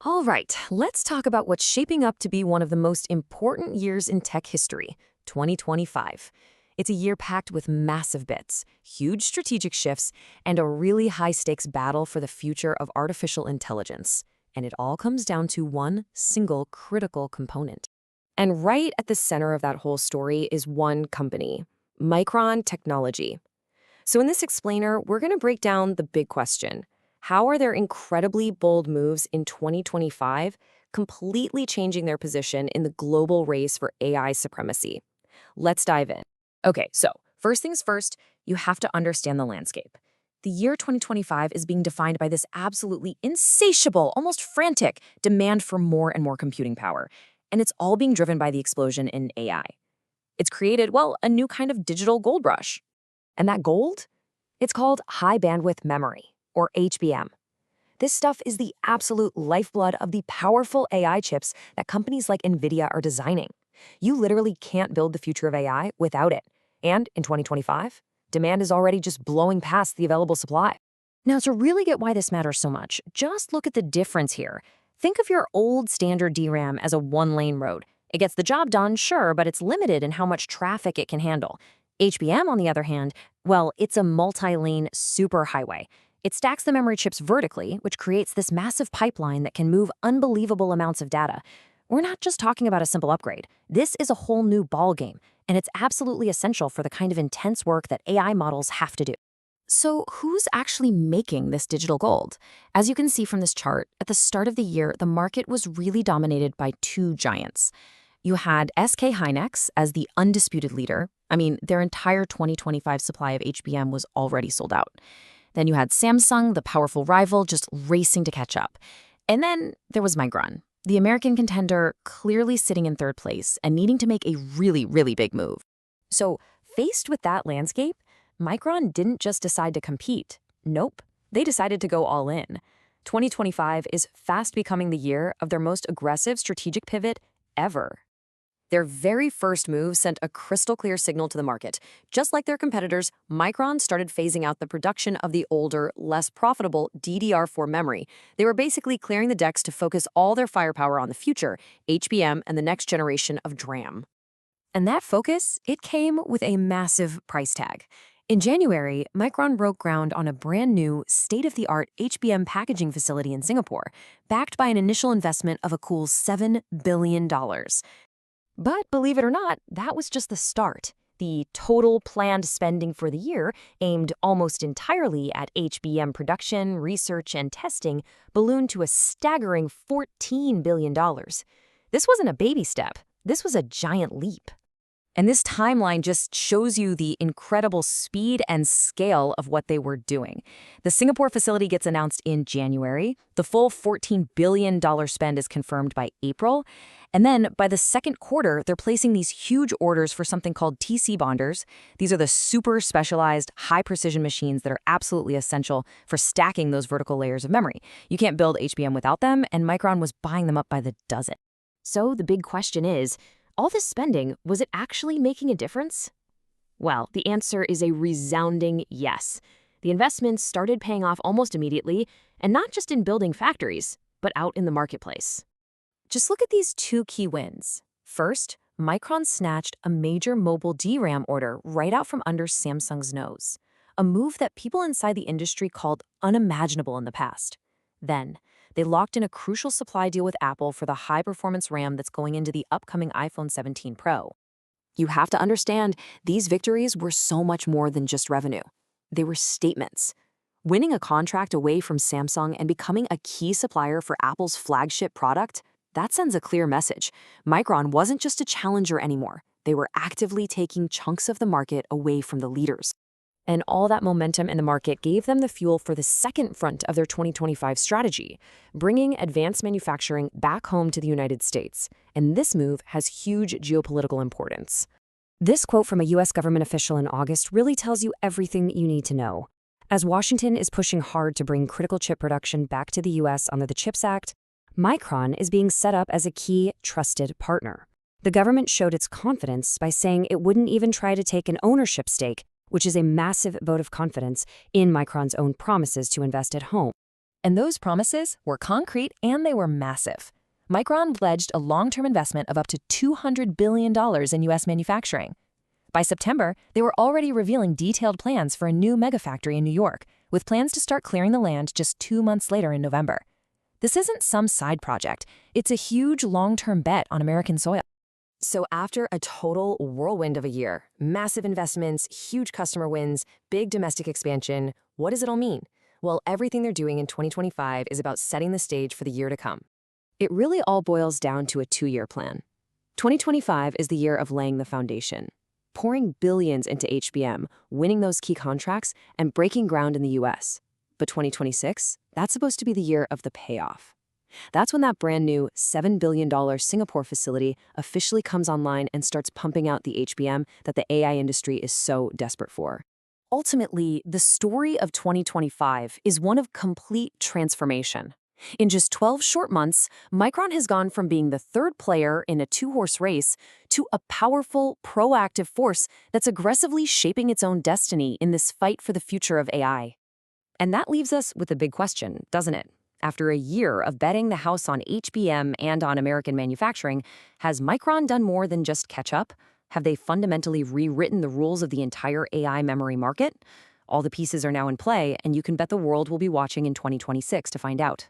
All right, let's talk about what's shaping up to be one of the most important years in tech history, 2025. It's a year packed with massive bits, huge strategic shifts, and a really high-stakes battle for the future of artificial intelligence. And it all comes down to one single critical component. And right at the center of that whole story is one company, Micron Technology. So in this explainer, we're going to break down the big question. How are their incredibly bold moves in 2025 completely changing their position in the global race for AI supremacy? Let's dive in. Okay, so first things first, you have to understand the landscape. The year 2025 is being defined by this absolutely insatiable, almost frantic demand for more and more computing power. And it's all being driven by the explosion in AI. It's created, well, a new kind of digital gold rush. And that gold? It's called high bandwidth memory, or HBM. This stuff is the absolute lifeblood of the powerful AI chips that companies like NVIDIA are designing. You literally can't build the future of AI without it. And in 2025, demand is already just blowing past the available supply. Now, to really get why this matters so much, just look at the difference here. Think of your old standard DRAM as a one-lane road. It gets the job done, sure, but it's limited in how much traffic it can handle. HBM, on the other hand, well, it's a multi-lane superhighway. It stacks the memory chips vertically, which creates this massive pipeline that can move unbelievable amounts of data. We're not just talking about a simple upgrade. This is a whole new ballgame, and it's absolutely essential for the kind of intense work that AI models have to do. So who's actually making this digital gold? As you can see from this chart, at the start of the year, the market was really dominated by two giants. You had SK Hynix as the undisputed leader. I mean, their entire 2025 supply of HBM was already sold out. Then you had Samsung, the powerful rival, just racing to catch up. And then there was Micron, the American contender, clearly sitting in third place and needing to make a really, really big move. So faced with that landscape, Micron didn't just decide to compete. Nope, they decided to go all in. 2025 is fast becoming the year of their most aggressive strategic pivot ever. Their very first move sent a crystal clear signal to the market. Just like their competitors, Micron started phasing out the production of the older, less profitable DDR4 memory. They were basically clearing the decks to focus all their firepower on the future, HBM and the next generation of DRAM. And that focus, it came with a massive price tag. In January, Micron broke ground on a brand new, state-of-the-art HBM packaging facility in Singapore, backed by an initial investment of a cool $7 billion. But believe it or not, that was just the start. The total planned spending for the year, aimed almost entirely at HBM production, research, and testing, ballooned to a staggering $14 billion. This wasn't a baby step. This was a giant leap. And this timeline just shows you the incredible speed and scale of what they were doing. The Singapore facility gets announced in January. The full $14 billion spend is confirmed by April. And then by the second quarter, they're placing these huge orders for something called TC bonders. These are the super specialized, high-precision machines that are absolutely essential for stacking those vertical layers of memory. You can't build HBM without them, and Micron was buying them up by the dozen. So the big question is, all this spending, was it actually making a difference? Well, the answer is a resounding yes. The investments started paying off almost immediately, and not just in building factories, but out in the marketplace. Just look at these two key wins. First, Micron snatched a major mobile DRAM order right out from under Samsung's nose, a move that people inside the industry called unimaginable in the past. Then, they locked in a crucial supply deal with Apple for the high-performance RAM that's going into the upcoming iPhone 17 Pro. You have to understand, these victories were so much more than just revenue. They were statements. Winning a contract away from Samsung and becoming a key supplier for Apple's flagship product, that sends a clear message. Micron wasn't just a challenger anymore. They were actively taking chunks of the market away from the leaders. And all that momentum in the market gave them the fuel for the second front of their 2025 strategy, bringing advanced manufacturing back home to the United States. And this move has huge geopolitical importance. This quote from a U.S. government official in August really tells you everything that you need to know. As Washington is pushing hard to bring critical chip production back to the U.S. under the CHIPS Act, Micron is being set up as a key, trusted partner. The government showed its confidence by saying it wouldn't even try to take an ownership stake, which is a massive vote of confidence in Micron's own promises to invest at home. And those promises were concrete and they were massive. Micron pledged a long-term investment of up to $200 billion in U.S. manufacturing. By September, they were already revealing detailed plans for a new megafactory in New York, with plans to start clearing the land just 2 months later in November. This isn't some side project. It's a huge long-term bet on American soil. So after a total whirlwind of a year, massive investments, huge customer wins, big domestic expansion, what does it all mean? Well, everything they're doing in 2025 is about setting the stage for the year to come. It really all boils down to a 2-year plan. 2025 is the year of laying the foundation, pouring billions into HBM, winning those key contracts, and breaking ground in the US. But 2026, that's supposed to be the year of the payoff. That's when that brand new $7 billion Singapore facility officially comes online and starts pumping out the HBM that the AI industry is so desperate for. Ultimately, the story of 2025 is one of complete transformation. In just 12 short months, Micron has gone from being the third player in a 2-horse race to a powerful, proactive force that's aggressively shaping its own destiny in this fight for the future of AI. And that leaves us with a big question, doesn't it? After a year of betting the house on HBM and on American manufacturing, has Micron done more than just catch up? Have they fundamentally rewritten the rules of the entire AI memory market? All the pieces are now in play, and you can bet the world will be watching in 2026 to find out.